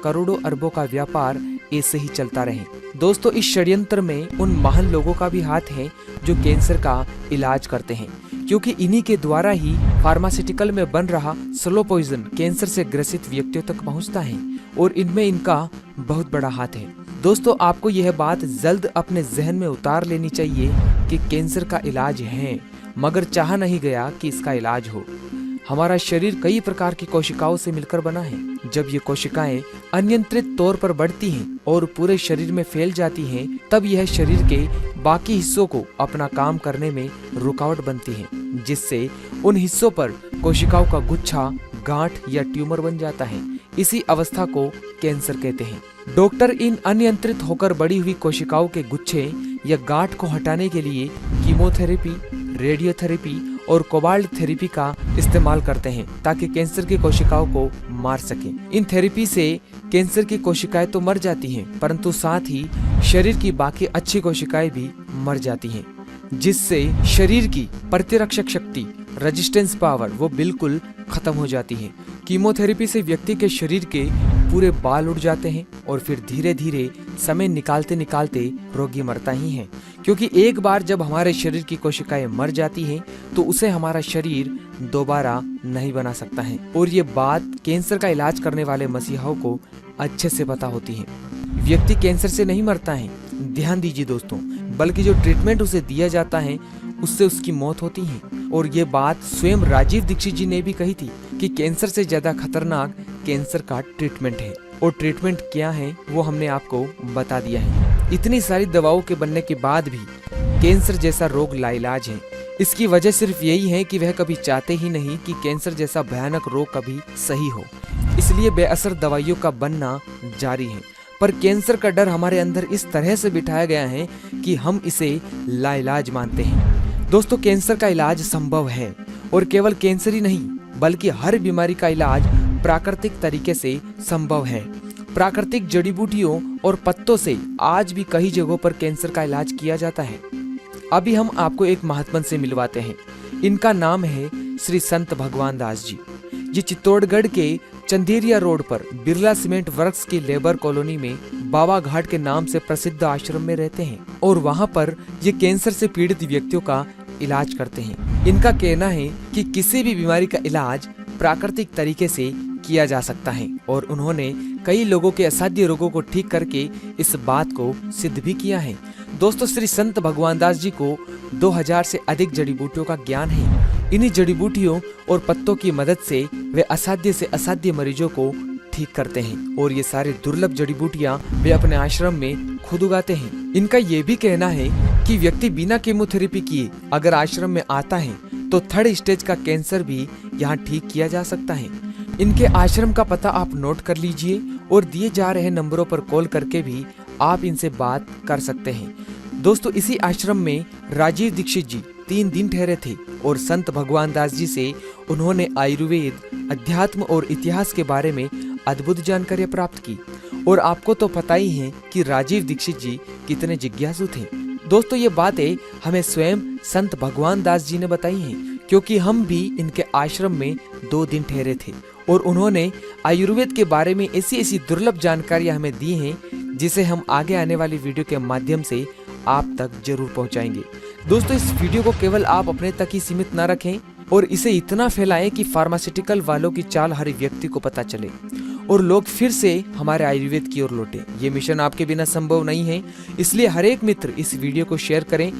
करोड़ों अरबों का व्यापार ऐसे ही चलता रहे। दोस्तों, इस षड्यंत्र में उन महान लोगों का भी हाथ है जो कैंसर का इलाज करते हैं, क्योंकि इन्हीं के द्वारा ही फार्मास्यूटिकल में बन रहा स्लो पॉइजन कैंसर से ग्रसित व्यक्तियों तक पहुंचता है और इनमें इनका बहुत बड़ा हाथ है। दोस्तों, आपको यह बात जल्द अपने जहन में उतार लेनी चाहिए कि कैंसर का इलाज है, मगर चाहा नहीं गया कि इसका इलाज हो। हमारा शरीर कई प्रकार की कोशिकाओं से मिलकर बना है। जब ये कोशिकाएं अनियंत्रित तौर पर बढ़ती हैं और पूरे शरीर में फैल जाती हैं, तब यह शरीर के बाकी हिस्सों को अपना काम करने में रुकावट बनती है, जिससे उन हिस्सों पर कोशिकाओं का गुच्छा, गांठ या ट्यूमर बन जाता है। इसी अवस्था को कैंसर कहते हैं। डॉक्टर इन अनियंत्रित होकर बड़ी हुई कोशिकाओं के गुच्छे या गांठ को हटाने के लिए कीमोथेरेपी, रेडियोथेरेपी और कोबाल्ट थेरेपी का इस्तेमाल करते हैं, ताकि कैंसर की कोशिकाओं को मार सकें। इन थेरेपी से कैंसर की कोशिकाएं तो मर जाती हैं, परंतु साथ ही शरीर की बाकी अच्छी कोशिकाएं भी मर जाती हैं, जिससे शरीर की प्रतिरक्षक शक्ति, रेजिस्टेंस पावर, वो बिल्कुल खत्म हो जाती है। कीमोथेरेपी से व्यक्ति के शरीर के पूरे बाल उड़ जाते हैं और फिर धीरे धीरे समय निकालते निकालते रोगी मरता ही है, क्योंकि एक बार जब हमारे शरीर की कोशिकाएं मर जाती हैं तो उसे हमारा शरीर दोबारा नहीं बना सकता है। और ये बात कैंसर का इलाज करने वाले मसीहाओं को अच्छे से पता होती है। व्यक्ति कैंसर से नहीं मरता है, ध्यान दीजिए दोस्तों, बल्कि जो ट्रीटमेंट उसे दिया जाता है उससे उसकी मौत होती है। और ये बात स्वयं राजीव दीक्षित जी ने भी कही थी कि कैंसर से ज्यादा खतरनाक कैंसर का ट्रीटमेंट है। और ट्रीटमेंट क्या है वो हमने आपको बता दिया है। इतनी सारी दवाओं के बनने के बाद भी कैंसर जैसा रोग लाइलाज है। इसकी वजह सिर्फ यही है कि वह कभी चाहते ही नहीं कि कैंसर जैसा भयानक रोग कभी सही हो, इसलिए बेअसर दवाइयों का बनना जारी है। पर कैंसर का डर हमारे अंदर इस तरह से बिठाया गया है कि हम इसे लाइलाज मानते हैं। दोस्तों, कैंसर का इलाज संभव है, और केवल कैंसर ही नहीं बल्कि हर बीमारी का इलाज प्राकृतिक तरीके से संभव है। प्राकृतिक जड़ी बूटियों और पत्तों से आज भी कई जगहों पर कैंसर का इलाज किया जाता है। अभी हम आपको एक महात्मा से मिलवाते हैं। इनका नाम है श्री संत भगवान दास जी। ये चित्तौड़गढ़ के चंदेरिया रोड पर बिरला सीमेंट वर्क्स की लेबर कॉलोनी में बाबा घाट के नाम से प्रसिद्ध आश्रम में रहते हैं, और वहां पर ये कैंसर से पीड़ित व्यक्तियों का इलाज करते हैं। इनका कहना है कि किसी भी बीमारी का इलाज प्राकृतिक तरीके से किया जा सकता है, और उन्होंने कई लोगों के असाध्य रोगों को ठीक करके इस बात को सिद्ध भी किया है। दोस्तों, श्री संत भगवान दास जी को 2000 से अधिक जड़ी बूटियों का ज्ञान है। इन्हीं जड़ी बूटियों और पत्तों की मदद से वे असाध्य से असाध्य मरीजों को ठीक करते हैं, और ये सारे दुर्लभ जड़ी बूटियां वे अपने आश्रम में खुद उगाते हैं। इनका ये भी कहना है कि व्यक्ति बिना कीमोथेरेपी किए अगर आश्रम में आता है तो 3rd स्टेज का कैंसर भी यहाँ ठीक किया जा सकता है। इनके आश्रम का पता आप नोट कर लीजिए, और दिए जा रहे नंबरों पर कॉल करके भी आप इनसे बात कर सकते हैं। दोस्तों, इसी आश्रम में राजीव दीक्षित जी 3 दिन ठहरे थे, और संत भगवान दास जी से उन्होंने आयुर्वेद, अध्यात्म और इतिहास के बारे में अद्भुत जानकारी प्राप्त की। और आपको तो पता ही है कि राजीव दीक्षित जी कितने जिज्ञासु थे। दोस्तों, ये बातें हमें स्वयं संत भगवान दास जी ने बताई हैं, क्योंकि हम भी इनके आश्रम में 2 दिन ठहरे थे, और उन्होंने आयुर्वेद के बारे में ऐसी ऐसी दुर्लभ जानकारियां हमें दी हैं, जिसे हम आगे आने वाली वीडियो के माध्यम से आप तक जरूर पहुंचाएंगे। दोस्तों, इस वीडियो को केवल आप अपने तक ही सीमित न रखें, और इसे इतना फैलाएं कि फार्मास्यूटिकल वालों की चाल हर व्यक्ति को पता चले, और लोग फिर से हमारे आयुर्वेद की ओर लौटे। ये मिशन आपके बिना संभव नहीं है, इसलिए हर एक मित्र इस वीडियो को शेयर करें।